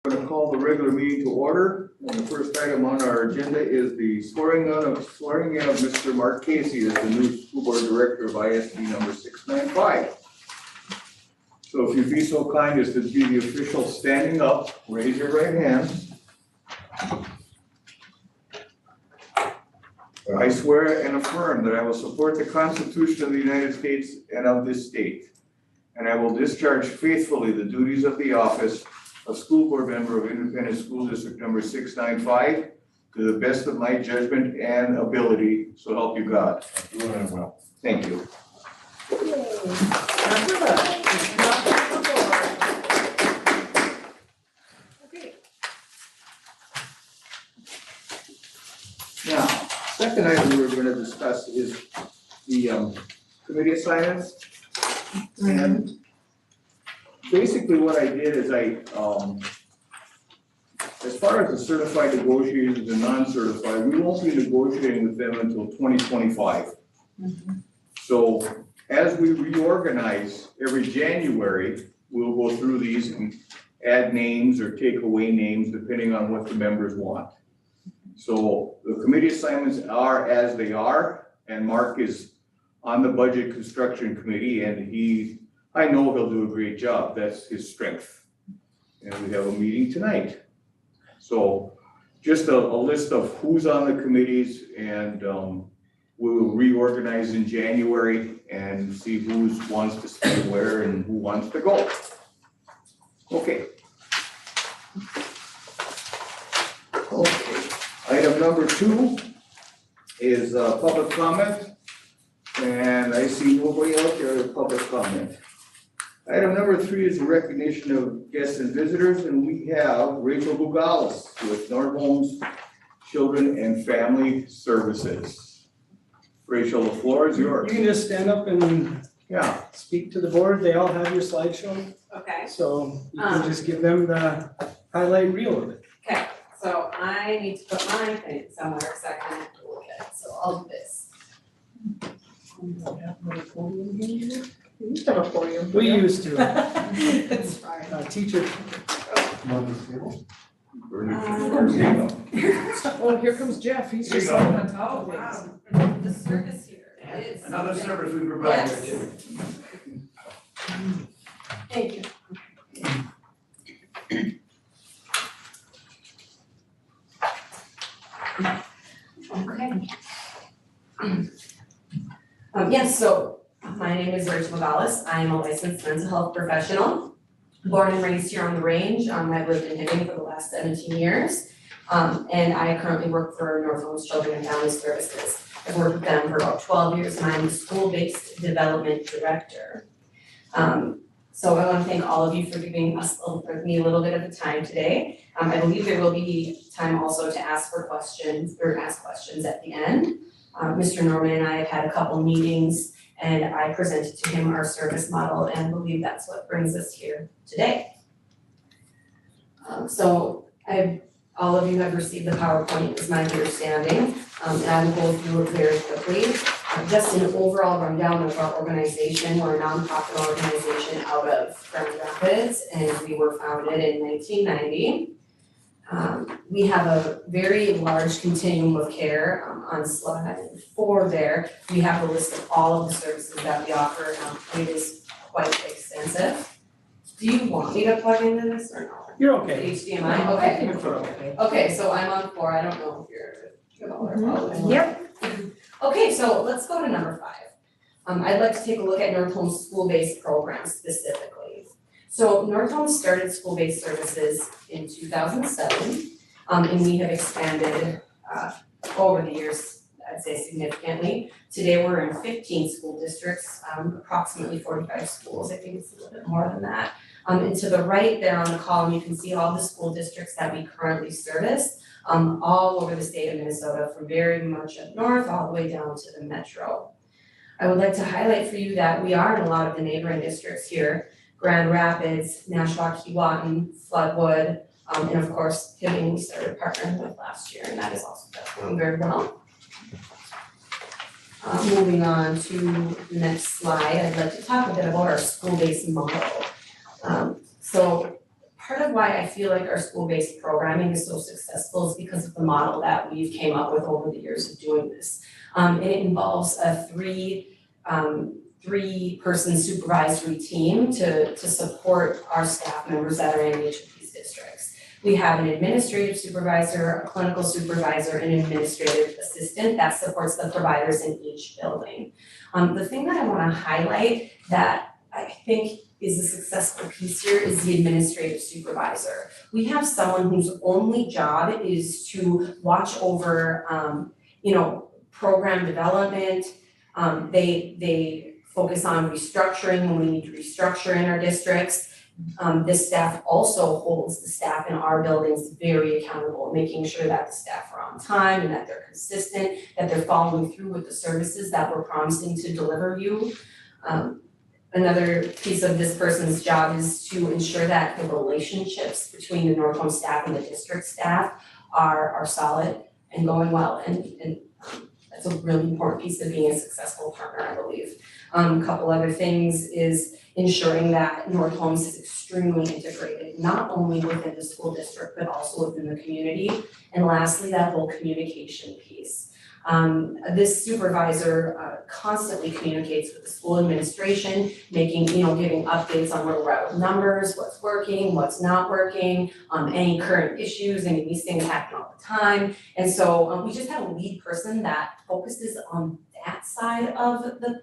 I'm going to call the regular meeting to order. And the first item on our agenda is the swearing in of Mr. Mark Casey as the new school board director of ISD number 695. So if you'd be so kind as to be the official standing up, raise your right hand. I swear and affirm that I will support the Constitution of the United States and of this state. And I will discharge faithfully the duties of the office of school board member of Independent School District number 695 to the best of my judgment and ability, so help you God. Doing it well. Thank you. Now, second item we're going to discuss is the committee assignments. And basically what I did is as far as the certified negotiators and non-certified, we won't be negotiating with them until 2025. So as we reorganize every January, we'll go through these and add names or take away names depending on what the members want. So the committee assignments are as they are, and Mark is on the budget construction committee, and I know he'll do a great job. That's his strength. And we have a meeting tonight. So just a list of who's on the committees, and we will reorganize in January and see who wants to stay where and who wants to go. Okay. Okay. Item number 2 is public comment. And I see nobody out there with public comment. Item number 3 is the recognition of guests and visitors, and we have Rachel Bugalis with North Holmes Children and Family Services. Rachel, the floor is yours. You can just stand up and speak to the board. They all have your slideshow, Okay, so you can just give them the highlight reel of it. okay, so I need to put my thing somewhere because I can't look at it, so I'll do this. We used to, It's fine. teacher. Oh, here comes Jeff, he's just like on top of things. Wow, the service here is. Another service we provide Yes. here too. Thank you. Okay. Yes, so my name is Rachel Bugalis. I am a licensed mental health professional, born and raised here on the range. I've lived in Hibbing for the last 17 years. And I currently work for North Holmes Children and Family Services. I've worked with them for about 12 years, and I'm the school-based development director. So I want to thank all of you for giving me a little bit of the time today. I believe there will be time also to ask questions at the end. Mr. Norman and I have had a couple meetings, and I presented to him our service model, and believe that's what brings us here today. All of you have received the PowerPoint, is my understanding, and I will go through it very quickly. Just an overall rundown of our organization. We're a nonprofit organization out of Grand Rapids, and we were founded in 1990. We have a very large continuum of care. On slide 4 there, we have a list of all of the services that we offer. It is quite extensive. Do you want me to plug into this or no? You're okay. HDMI, okay. Okay, so I'm on 4, I don't know if you're all following. Yep. Okay, so let's go to number 5. I'd like to take a look at North Holmes school-based programs specifically. So North Holmes started school-based services in 2007, and we have expanded over the years, I'd say significantly. Today we're in 15 school districts, approximately 45 schools. I think it's a little bit more than that. And to the right there on the column, you can see all the school districts that we currently service, all over the state of Minnesota, from very much up north all the way down to the metro. I would like to highlight for you that we are in a lot of the neighboring districts here: Grand Rapids, Nashua, Keewatin, Floodwood, and of course, Hibbing we started partnering with last year, and that is also going very well. Moving on to the next slide, I'd like to talk a bit about our school-based model. So part of why I feel like our school-based programming is so successful is because of the model that we've came up with over the years of doing this. And it involves a three-person supervisory team to support our staff members that are in each of these districts. We have an administrative supervisor, a clinical supervisor, and an administrative assistant that supports the providers in each building. The thing that I wanna highlight that I think is a successful piece here is the administrative supervisor. We have someone whose only job is to watch over, program development. They focus on restructuring when we need to restructure in our districts. This staff also holds the staff in our buildings very accountable, making sure that the staff are on time and that they're consistent, that they're following through with the services that we're promising to deliver you. Another piece of this person's job is to ensure that the relationships between the North Home staff and the district staff are solid and going well, and that's a really important piece of being a successful partner, I believe. A couple other things is ensuring that North Homes is extremely integrated, not only within the school district, but also within the community. And lastly, that whole communication piece. This supervisor constantly communicates with the school administration, giving updates on where we're at with numbers, what's working, what's not working, any current issues, and these things happen all the time. And so we just have a lead person that focuses on that side of the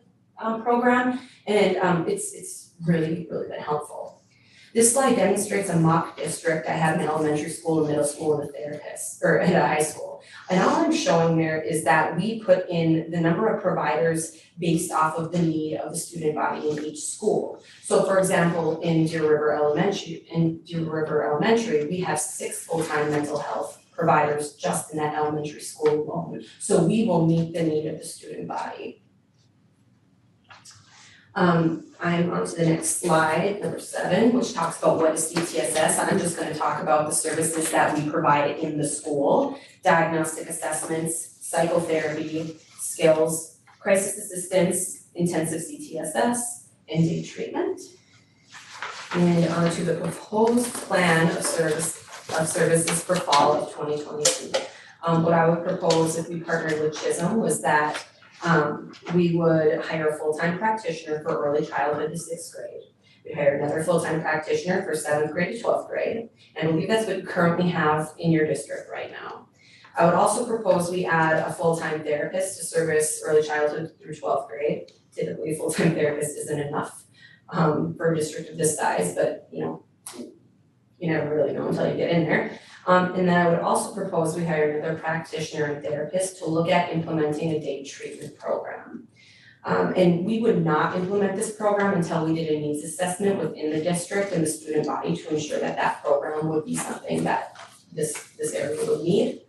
program, and it's really been helpful. This slide demonstrates a mock district. I have an elementary school, a middle school, and and a high school. And all I'm showing there is that we put in the number of providers based off of the need of the student body in each school. So for example, in Deer River Elementary, we have 6 full-time mental health providers just in that elementary school alone. So we will meet the need of the student body. I'm on to the next slide, number 7, which talks about what is CTSS. I'm just going to talk about the services that we provide in the school: diagnostic assessments, psychotherapy, skills, crisis assistance, intensive CTSS, and day treatment. And on to the proposed plan of services for fall of 2022. What I would propose if we partnered with Chisholm was that we would hire a full-time practitioner for early childhood to 6th grade. We'd hire another full-time practitioner for 7th grade to 12th grade, and I believe that's what you currently have in your district right now. I would also propose we add a full-time therapist to service early childhood through 12th grade. Typically, a full-time therapist isn't enough for a district of this size, but you never really know until you get in there. And then I would also propose we hire another practitioner and therapist to look at implementing a day treatment program. And we would not implement this program until we did a needs assessment within the district and the student body to ensure that that program would be something that this area would need.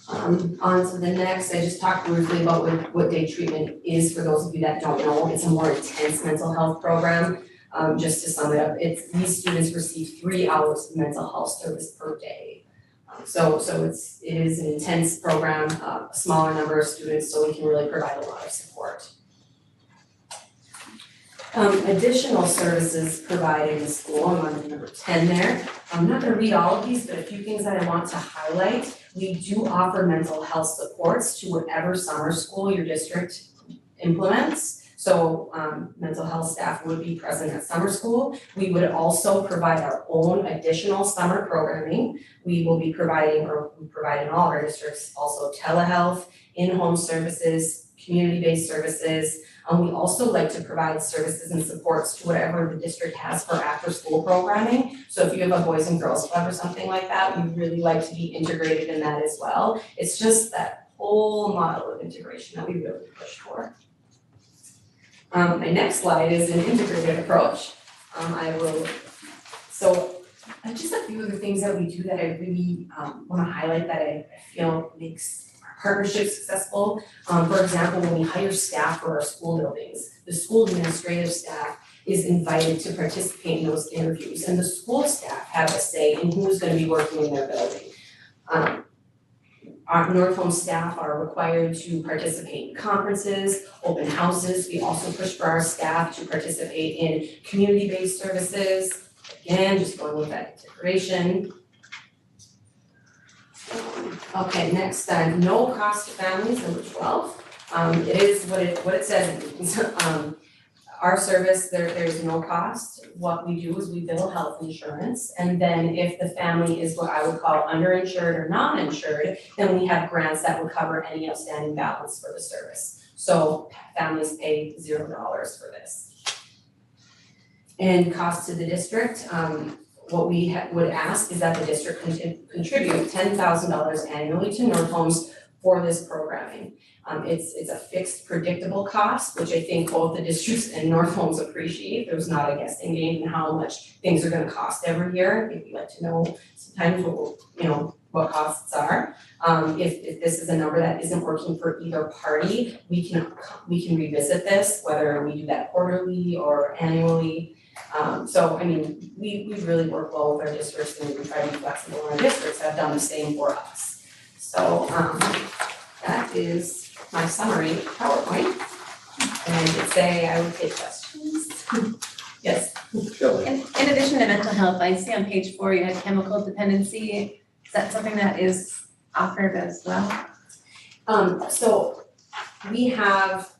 On to the next, I just talked briefly about what day treatment is for those of you that don't know. It's a more intense mental health program. Just to sum it up, these students receive 3 hours of mental health service per day. So it is an intense program, a smaller number of students, so we can really provide a lot of support. Additional services provided in the school, I'm on number 10 there. I'm not gonna read all of these, but a few things that I want to highlight. We do offer mental health supports to whatever summer school your district implements. So mental health staff would be present at summer school. We would also provide our own additional summer programming. We will be providing, or we provide in all of our districts, also telehealth, in-home services, community-based services. We also like to provide services and supports to whatever the district has for after-school programming. So if you have a Boys and Girls Club or something like that, we really like to be integrated in that as well. It's just that whole model of integration that we really push for. My next slide is an integrated approach. So just a few of the things that we do that I really want to highlight that I feel makes our partnership successful. For example, when we hire staff for our school buildings, the school administrative staff is invited to participate in those interviews, and the school staff have a say in who's going to be working in their building. Our North Home staff are required to participate in conferences, open houses. We also push for our staff to participate in community-based services. Again, just going with that integration. Okay, next, no cost to families, number 12. It is what it says it means. Our service, there's no cost. What we do is we bill health insurance, and then if the family is what I would call underinsured or non-insured, then we have grants that would cover any outstanding balance for the service. So families pay $0 for this. And cost to the district, what we would ask is that the district contribute $10,000 annually to North Homes for this programming. It's a fixed, predictable cost, which I think both the districts and North Homes appreciate. There's not a guessing game in how much things are gonna cost every year. I think we like to know sometimes what costs are. If this is a number that isn't working for either party, we can revisit this, whether we do that quarterly or annually. So I mean, we really work well with our districts, and we try to be flexible, and our districts have done the same for us. So that is my summary PowerPoint. And I did say I would take questions. Yes. Shelley. In addition to mental health, I see on page 4 you had chemical dependency. Is that something that is offered as well? So we have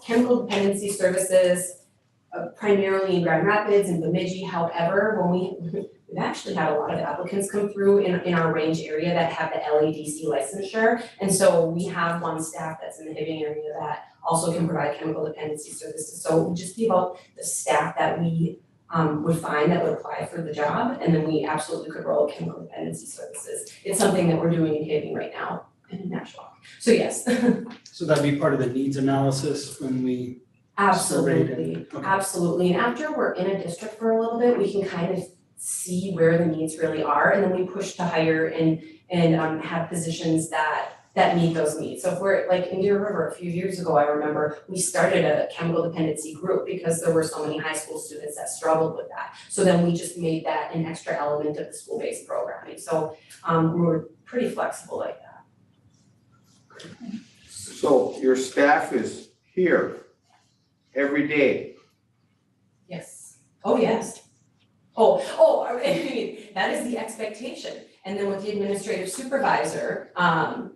chemical dependency services primarily in Grand Rapids and Bemidji. However, we've actually had a lot of applicants come through in our range area that have the LADC licensure. And so we have one staff that's in the Hibbing area that also can provide chemical dependency services. So it would just be about the staff that we would find that would apply for the job, and then we absolutely could roll chemical dependency services. It's something that we're doing in Hibbing right now and in Nashua. So yes. So that'd be part of the needs analysis when we Absolutely, Okay. absolutely. And after we're in a district for a little bit, we can kind of see where the needs really are, and then we push to hire and have positions that meet those needs. So if we're like in Deer River a few years ago, I remember we started a chemical dependency group because there were so many high school students that struggled with that. So then we just made that an extra element of the school-based programming. So we're pretty flexible like that. So your staff is here every day. Yes. Oh, yes. Oh, I mean, that is the expectation. And then with the administrative supervisor, are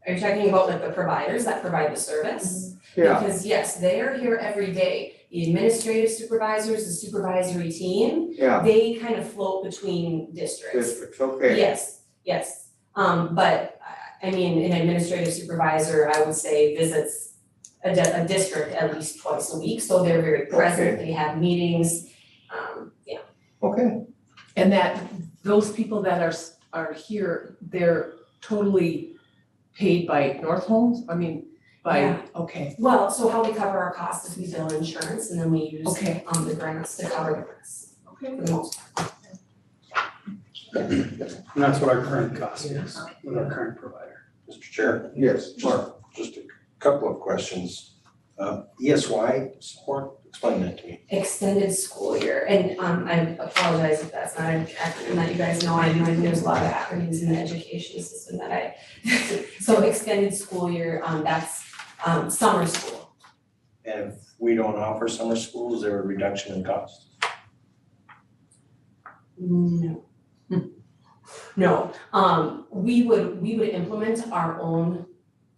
you talking about like the providers that provide the service? Yeah, Because yes, they are here every day. The administrative supervisors, the supervisory team, yeah, they kind of float between districts. districts, okay. Yes. But I mean, an administrative supervisor, I would say, visits a district at least twice a week, so they're very present, they have meetings, Okay, And that those people that are here, they're totally paid by North Homes? I mean, Yeah. okay, Well, so how we cover our costs is we bill insurance and then we use okay, the grants to cover the rest okay. for the most part. And that's what our current cost is with our current provider. Mr. Chair, yes, Mark. just a couple of questions. ESY support, explain that to me. Extended school year, and I apologize if that's not an acronym that you guys know, I know there's a lot of acronyms in the education system that so extended school year, that's summer school. And if we don't offer summer school, is there a reduction in cost? No. No, we would implement our own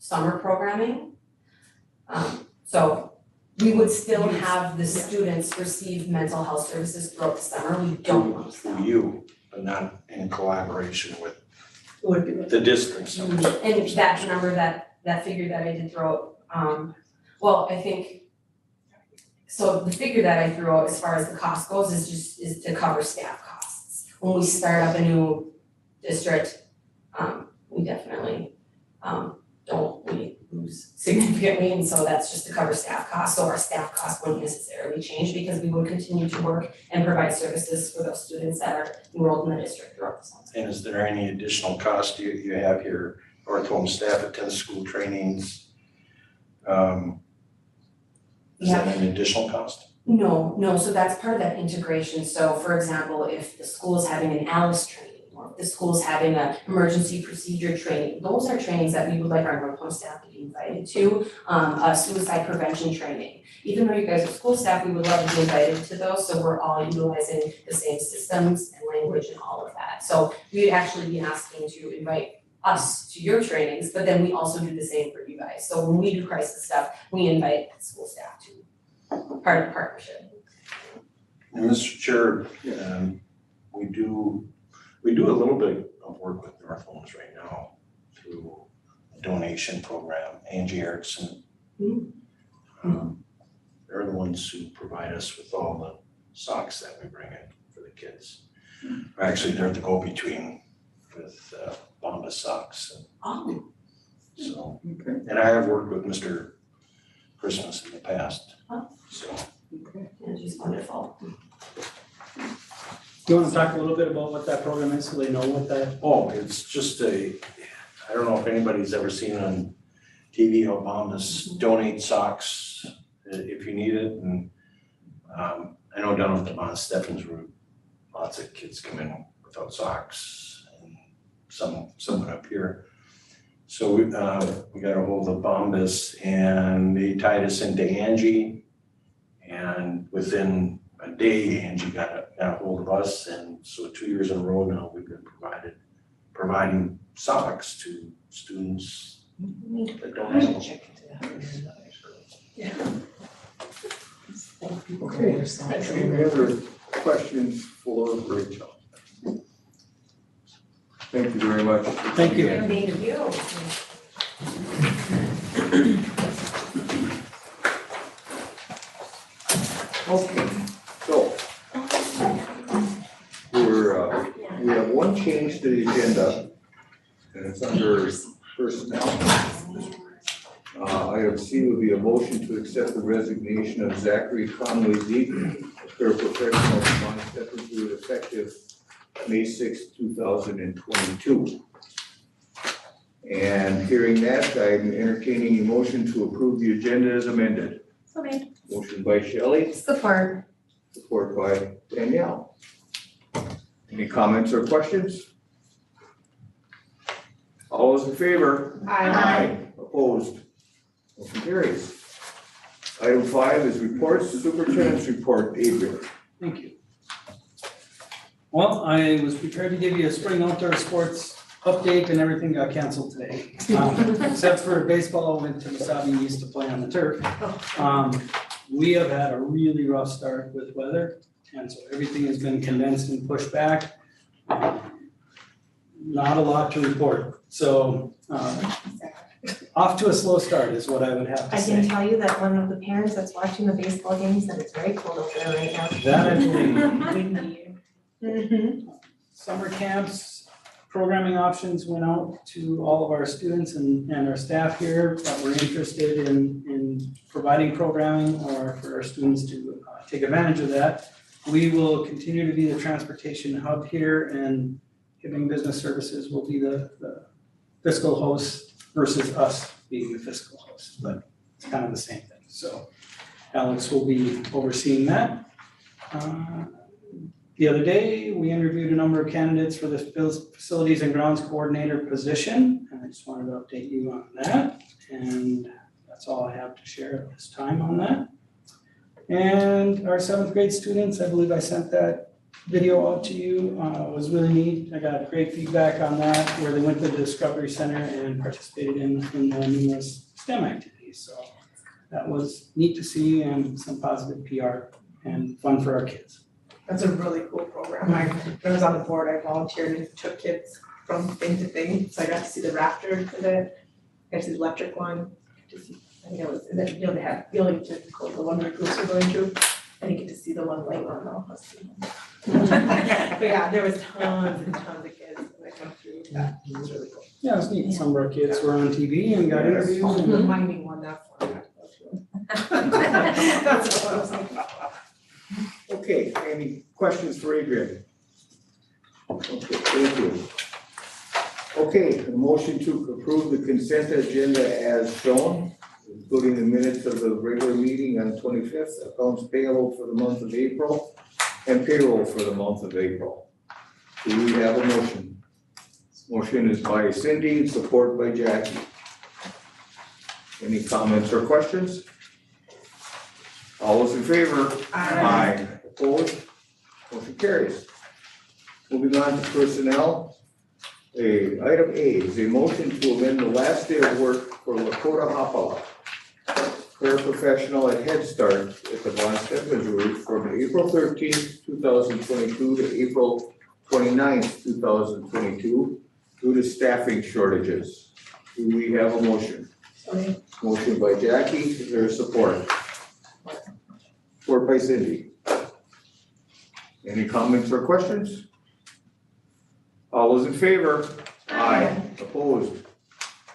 summer programming. So we would still have the students receive mental health services throughout the summer, we don't want For to. you, but not in collaboration with Would be. the districts. And that number, that figure that I did throw out, well, I think, so the figure that I threw out as far as the cost goes is to cover staff costs. When we start up a new district, we definitely, we lose significantly, and so that's just to cover staff costs, so our staff costs wouldn't necessarily change because we would continue to work and provide services for those students that are enrolled in the district throughout the summer. And is there any additional cost you have here? North Home staff attend school trainings. Is that an additional cost? No, so that's part of that integration, so for example, if the school is having an ALICE training If the school's having an emergency procedure training, those are trainings that we would like our North Home staff to be invited to. A suicide prevention training. Even though you guys are school staff, we would love to be invited to those, so we're all utilizing the same systems and language and all of that. So we'd actually be asking to invite us to your trainings, but then we also do the same for you guys. So when we do crisis stuff, we invite school staff to part of the partnership. And Mr. Chair, we do a little bit of work with North Homes right now through a donation program, Angie Erickson. They're the ones who provide us with all the socks that we bring in for the kids. Actually, they're the go-between with Bombas socks. Oh. So, Okay. and I have worked with Mr. Christmas in the past, Oh. so. And she's wonderful. You wanna talk a little bit about what that program is, so they know what that, Oh, it's just I don't know if anybody's ever seen on TV how Bombas donate socks if you need it, and I know down at the Mount Stephens Route, lots of kids come in without socks, and someone up here. So we got a hold of Bombas, and they tied us into Angie, and within a day, Angie got a hold of us, and so 2 years in a row now, we've been providing socks to students that don't have them. Okay, any other questions for Rachel? Thank you very much. Thank you. Thank you. Okay, so we have one change to the agenda, and it's under personnel. Item C would be a motion to accept the resignation of Zachary Conway Zeke, a paraprofessional at Mount Stephens Route, effective May 6, 2022. And hearing that, I'm entertaining a motion to approve the agenda as amended. So made. Motion by Shelley, Support. support by Danielle. Any comments or questions? All those in favor? Opposed? Motion carries. Item 5 is reports, superintendent's report, Adrian. thank you. Well, I was prepared to give you a spring outdoor sports update, and everything got canceled today. Except for baseball, went to Wasabi East to play on the turf. We have had a really rough start with weather, and so everything has been condensed and pushed back. Not a lot to report, so off to a slow start is what I would have to I say. can tell you that one of the parents that's watching the baseball games said it's very cold up there right now. That I believe. Windy. Mm-hmm. Summer camps, programming options went out to all of our students and our staff here that were interested in providing programming or for our students to take advantage of that. We will continue to be the transportation hub here, and Hibbing Business Services will be the fiscal host versus us being the fiscal host, but it's kind of the same thing. So Alex will be overseeing that. The other day, we interviewed a number of candidates for the facilities and grounds coordinator position, and I just wanted to update you on that. And that's all I have to share at this time on that. And our 7th grade students, I believe I sent that video out to you. It was really neat. I got great feedback on that, where they went to the Discovery Center and participated in the numerous STEM activities. So that was neat to see, and some positive PR and fun for our kids. That's a really cool program. When I was on the board, I volunteered and took kids from thing to thing. So I got to see the Raptor for the, I got to see the electric one. Got to see, I think it was, and then, they have feeling to go the one where groups were going through. I didn't get to see the one late one though. But yeah, there was tons and tons of kids that come through that. It was really cool. Yeah, it was neat. Some of our kids were on TV and got interviewed. Oh, and- reminding one, that's one I got to go to. That's what I was thinking. Okay, any questions for Adrian? Okay, thank you. Okay, a motion to approve the consent agenda as shown, including the minutes of the regular meeting on 25th, accounts payable for the month of April, and payroll for the month of April. Do we have a motion? Motion is by Cindy, support by Jackie. Any comments or questions? All those in favor? Aye. Opposed? Motion carries. Moving on to personnel. Item A is a motion to amend the last day of work for Lakota Hapala, paraprofessional at Head Start at the Von Stephens Route from April 13th, 2022 to April 29th, 2022 due to staffing shortages. Do we have a motion? Motion by Jackie, is there support? Support by Cindy. Any comments or questions? All those in favor? Aye. Opposed?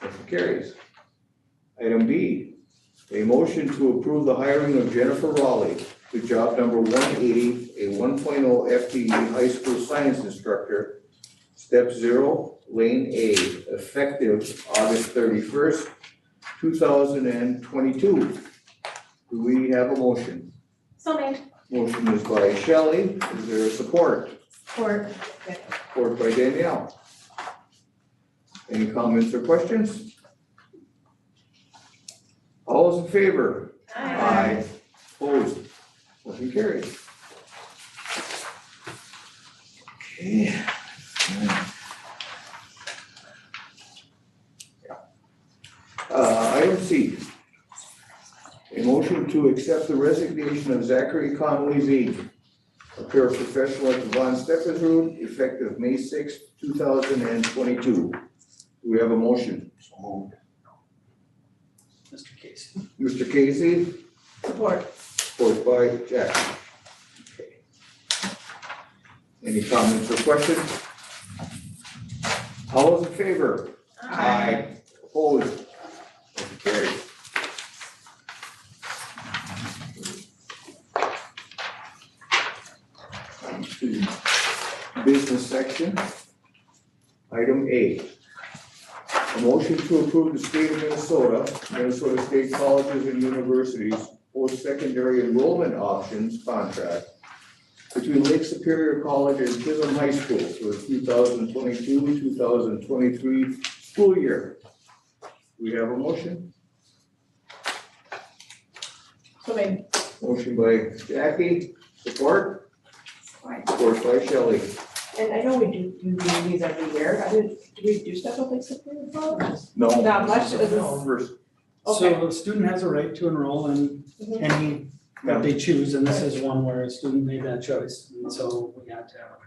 Motion carries. Item B, a motion to approve the hiring of Jennifer Raleigh to job number 180, a 1.0 FTE high school science instructor, step 0, lane A, effective August 31st, 2022. Do we have a motion? So made. Motion is by Shelley, is there support? Support. Support by Danielle. Any comments or questions? All those in favor? Opposed? Motion carries. Okay. Item C. A motion to accept the resignation of Zachary Conley Zeke, a paraprofessional at the Von Stephens Route, effective May 6, 2022. Do we have a motion? Mr. Casey. Mr. Casey, Support. support by Jack. Okay. Any comments or questions? All those in favor? Opposed? Motion carries. To business section. Item A. A motion to approve the state of Minnesota State Colleges and Universities post-secondary enrollment options contract between Lake Superior College and Chisholm High School for the 2022-2023 school year. We have a motion? So made. Motion by Jackie, support? Support by Shelley. And I know we do these every year. Do we do stuff with like Superior College? No. Not much, is this- No, first. Okay. So the student has a right to enroll in Mhm. any that they choose, and this is one where a student made that choice, and so we had to have a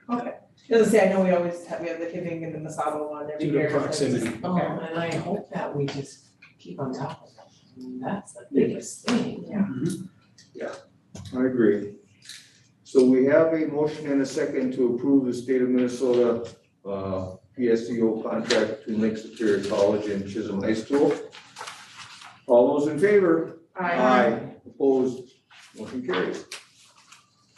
contract. As I say, I know we have the Hibbing and the Masabo one every Due to year. so it's- proximity. Oh, and I hope that we just keep on top of that. I mean, that's the biggest thing. I agree. So we have a motion and a second to approve the state of Minnesota PSEO contract between Lake Superior College and Chisholm High School. All those in favor? Opposed? Motion carries.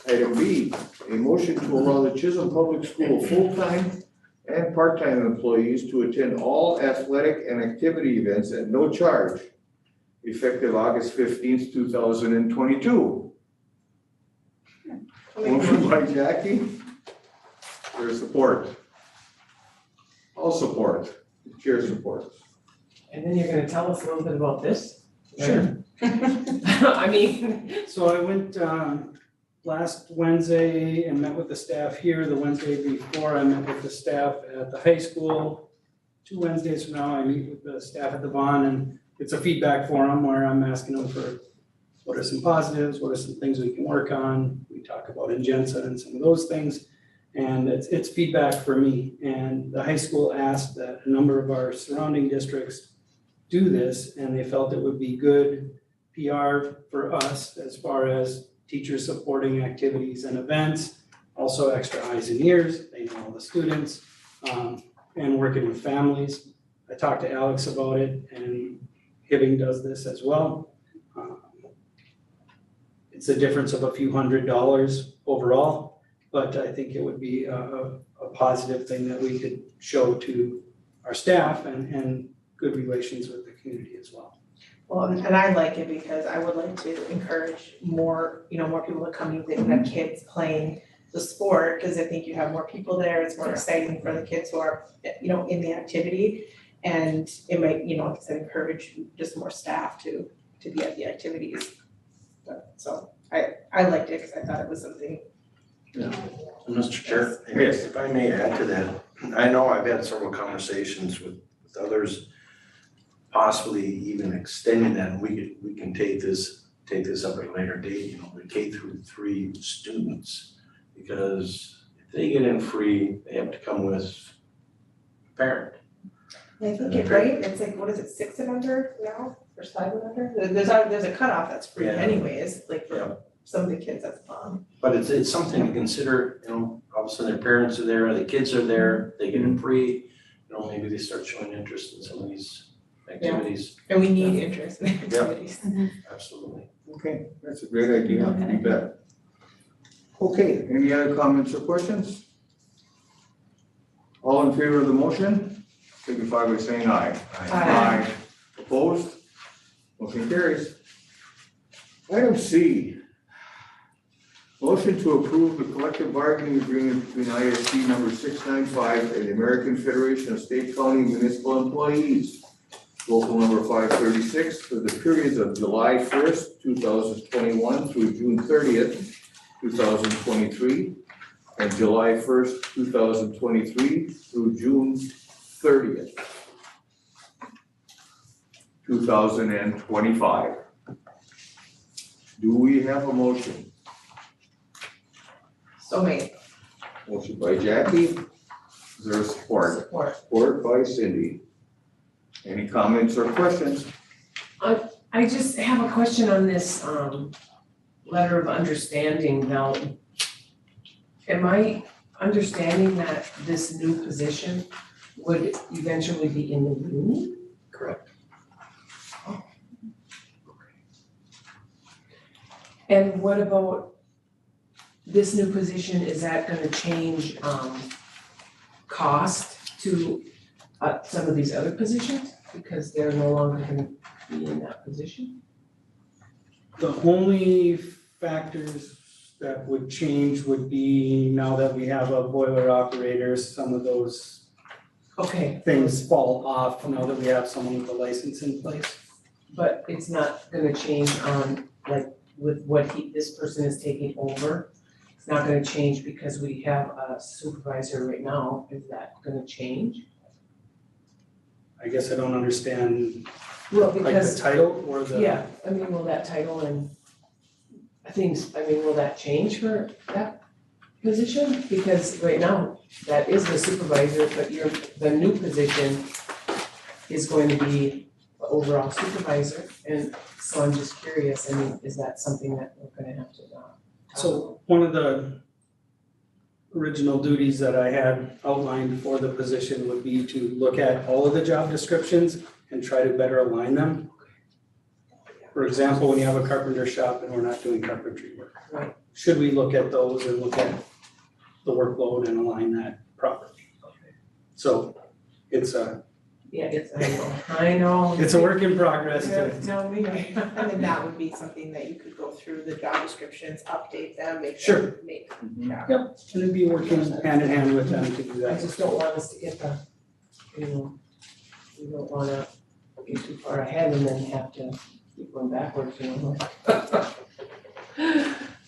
Item B, a motion to allow the Chisholm Public School full-time and part-time employees to attend all athletic and activity events at no charge, effective August 15th, 2022. Motion by Jackie. There's support. All support. Chair supports. And then you're gonna tell us a little bit about this? Sure. I mean, So I went last Wednesday and met with the staff here. The Wednesday before, I met with the staff at the high school. 2 Wednesdays from now, I meet with the staff at the Vaughn, and it's a feedback forum where I'm asking them for what are some positives, what are some things we can work on. We talk about Ingenza and some of those things. And it's feedback for me. And the high school asked that a number of our surrounding districts do this, and they felt it would be good PR for us as far as teachers supporting activities and events, also extra eyes and ears, they know all the students, and working with families. I talked to Alex about it, and Hibbing does this as well. It's a difference of a few $100s overall, but I think it would be a positive thing that we could show to our staff and good relations with the community as well. Well, and I like it because I would like to encourage more, more people to come use it, and have kids playing the sport, cause I think you have more people there, it's more exciting for the kids who are, in the activity. And it might, like I said, encourage just more staff to be at the activities. So I liked it, cause I thought it was something. Mr. Chair, Yes. if I may add to that, I know I've had several conversations with others, possibly even extending that, and we can take this up at a later date, with K through 3 students. Because if they get in free, they have to come with a parent. I think you're right, it's like, what is it, 6 and under now, or 5 and under? There's a cutoff that's free Yeah. anyways, like Yeah. for some of the kids, that's But it's something to consider, all of a sudden their parents are there, the kids are there, they get in free, maybe they start showing interest in some of these activities. and we need interest in activities. Absolutely. Okay, that's a great idea, you bet. Okay, any other comments or questions? All in favor of the motion, signify by saying aye. Aye. Opposed? Motion carries. Item C. Motion to approve the collective bargaining agreement between ISD number 695 and the American Federation of State, County, Municipal Employees, local number 536, for the periods of July 1st, 2021 through June 30th, 2023, and July 1st, 2023 through June 30th, 2025. Do we have a motion? So made. Motion by Jackie. Is there support? Support by Cindy. Any comments or questions? I just have a question on this, letter of understanding now. Am I understanding that this new position would eventually be in the union? Correct. And what about this new position, is that gonna change, cost to, some of these other positions? Because they're no longer gonna be in that position? The only factors that would change would be now that we have a boiler operator, some of those Okay, things fall off now that we have someone with a license in place. but it's not gonna change on, like, with what this person is taking over? It's not gonna change because we have a supervisor right now, is that gonna change? I guess I don't understand, Well, like the because, title or the. yeah, I mean, will that title and will that change for that position? Because right now, that is the supervisor, but the new position is going to be the overall supervisor, and so I'm just curious, is that something that we're gonna have to, So one of the original duties that I had outlined for the position would be to look at all of the job descriptions and try to better align them. For example, when you have a carpenter shop and we're not doing carpentry work. Right. Should we look at those and look at the workload and align that properly? So it's a I know. It's a work in progress Yeah, to, tell me. And then that would be something that you could go through the job descriptions, update them, make Sure. them, make, yeah. and it'd be working hand in hand with them to do I that. just don't want us to get we don't wanna get too far ahead and then have to keep going backwards, That's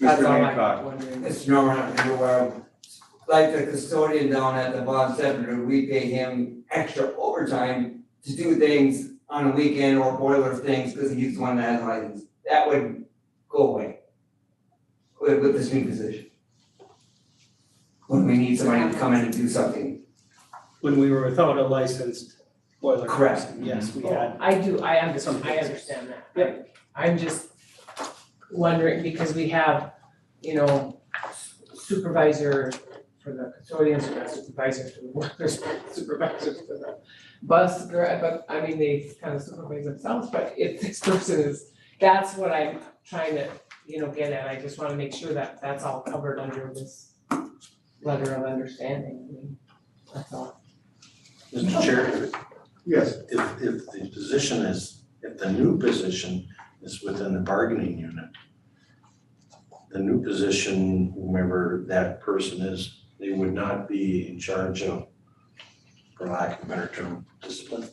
Mr. all Hancock. I'm wondering. It's normal, like the custodian down at the Bond Center, we pay him extra overtime to do things on a weekend or boiler things, because he's the one that has license. That would go away with this new position. When we need somebody to come in and do something. When we were without a licensed boiler Correct. person, yes, we had. I understand Some things. that. Yep. I'm just wondering, because we have, supervisor for the custodians, supervisors for the workers, supervisors for the bus, but they kind of supervise themselves, but if this person is, that's what I'm trying to, get at, I just wanna make sure that that's all covered under this letter of understanding, that's all. Mr. Chair, Yes, if the position if the new position is within the bargaining unit, the new position, whomever that person is, they would not be in charge of, for lack of a better term, discipline.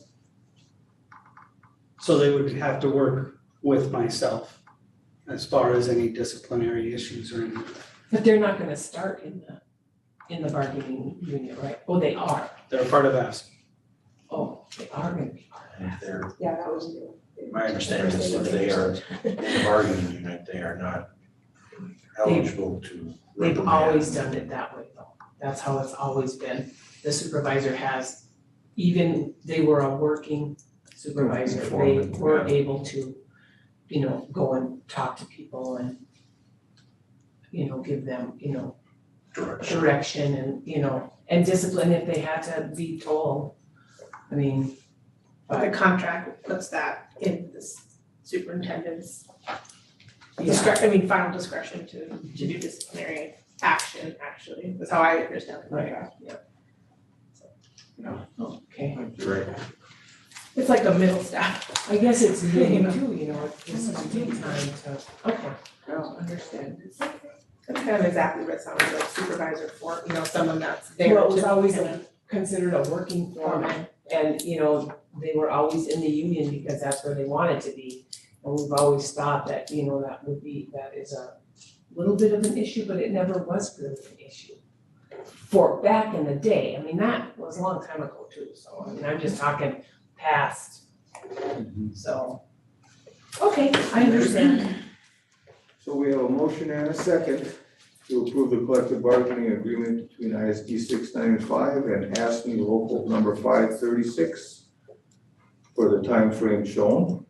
So they would have to work with myself as far as any disciplinary issues or anything. But they're not gonna start in the bargaining unit, right? Oh, they are. They're a part of us. Oh, they are gonna be part And if they're, Yeah, that was new. my understanding is if they are in the bargaining unit, they are not eligible to They've reprimand. always done it that way though. That's how it's always been. The supervisor has, even they were a working supervisor, they Foreman, were able to, you know, go and talk to people and, you know, give them, you know, Direction. direction and, you know, and discipline if they had to be told. I mean, But the contract puts that in the superintendent's final discretion to do disciplinary action, actually, that's how I understand the contract. okay. Right. It's like a middle step. I guess it's new too, you know, this is a good time to, okay. I don't understand. That's kind of exactly what it sounds like, supervisor for, someone that's there to. Well, it was always kind of- considered a working foreman and, you know, they were always in the union because that's where they wanted to be. And we've always thought that, you know, that is a little bit of an issue, but it never was really an issue. For back in the day, I mean, that was a long time ago too, so I mean, I'm just talking past. So, okay, I understand. So we have a motion and a second to approve the collective bargaining agreement between ISD 695 and ASME local number 536 for the time frame shown.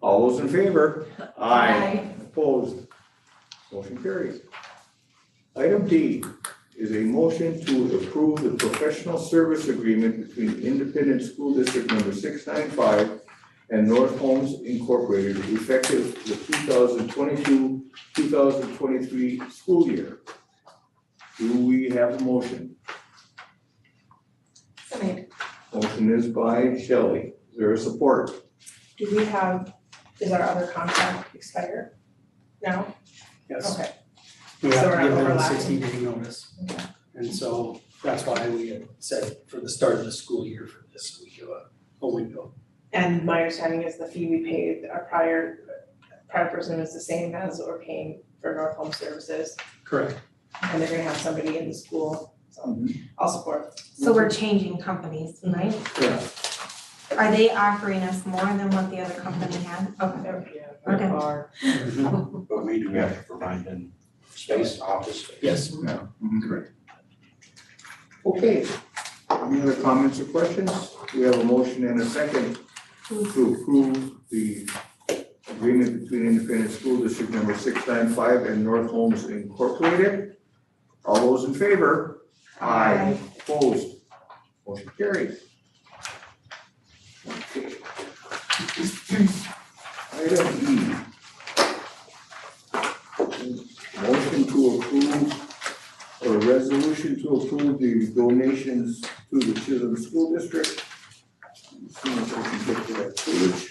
All those in favor? Opposed? Motion carries. Item D is a motion to approve the professional service agreement between Independent School District number 695 and North Homes Incorporated effective the 2022-2023 school year. Do we have a motion? So made. Motion is by Shelley. Is there a support? Do we have, is our other contract expired now? Yes. Okay. We So have we're to not give them a overlapping. 60-day notice. Okay. And so that's why we had said for the start of the school year for this, we give a window. And my understanding is the fee we paid our prior person was the same as what we're paying for North Home Services. Correct. And they're gonna have somebody in the school, so I'll support. So we're changing companies, right? Yeah. Are they offering us more than what the other company had? Okay. Yeah, by Okay. far. But we do have to provide them space, office space. Yes. Yeah, correct. Okay, any other comments or questions? We have a motion and a second to approve the agreement between Independent School District number 695 and North Homes Incorporated. All those in favor? Aye. Opposed? Motion carries. Okay. Item E. Motion to approve, or a resolution to approve the donations to the Chisholm School District. Let's see if I can get to that page.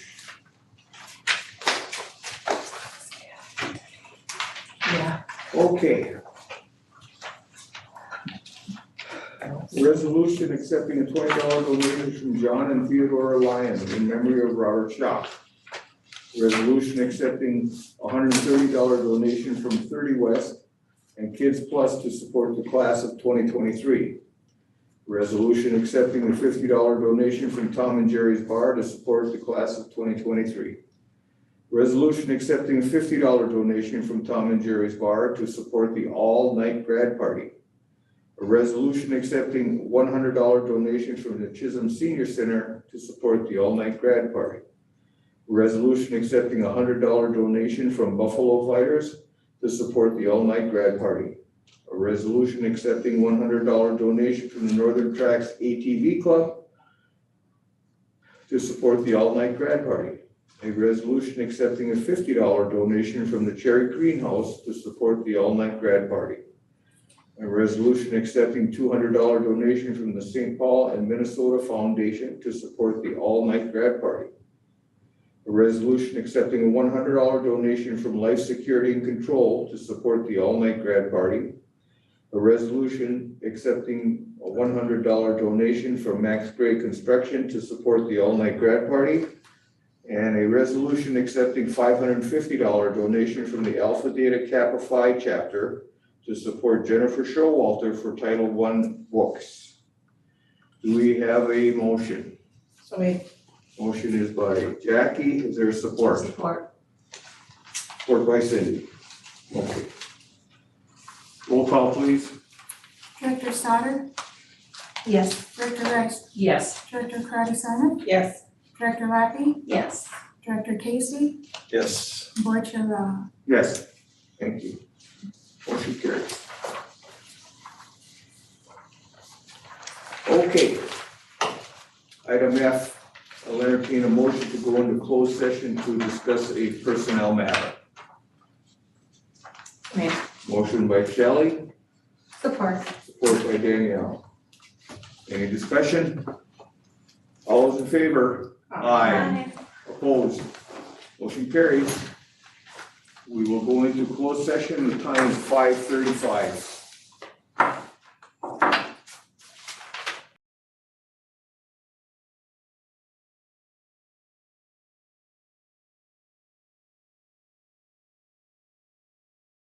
Yeah. Okay. Resolution accepting a $20 donation from John and Theodora Lyon in memory of Robert Shaw. Resolution accepting a $130 donation from 30 West and Kids Plus to support the class of 2023. Resolution accepting the $50 donation from Tom and Jerry's Bar to support the class of 2023. Resolution accepting a $50 donation from Tom and Jerry's Bar to support the all-night grad party. A resolution accepting $100 donation from the Chisholm Senior Center to support the all-night grad party. A resolution accepting a $100 donation from Buffalo Fighters to support the all-night grad party. A resolution accepting $100 donation from the Northern Tracks ATV Club to support the all-night grad party. A resolution accepting a $50 donation from the Cherry Greenhouse to support the all-night grad party. A resolution accepting $200 donation from the St. Paul and Minnesota Foundation to support the all-night grad party. A resolution accepting a $100 donation from Life Security and Control to support the all-night grad party. A resolution accepting a $100 donation from Max Gray Construction to support the all-night grad party. And a resolution accepting $550 donation from the Alpha Theta Kappa Phi chapter to support Jennifer Showalter for Title I books. Do we have a motion? So we, Motion is by Jackie. Is there support? Support. Support by Cindy. Okay. Roll call, please. Director Sauter, Yes. Director Rice, Yes. Director Karati Simon, yes, Director Lappy, Yes. Director Casey, Yes. Board Chair Rao. Yes. Thank you. Motion carries. Okay. Item F, I'll entertain a motion to go into closed session to discuss a personnel matter. Right. Motion by Shelley, Support. support by Danielle. Any discussion? All those in favor? Aye. Opposed? Motion carries. We will go into closed session. The time is 5:35.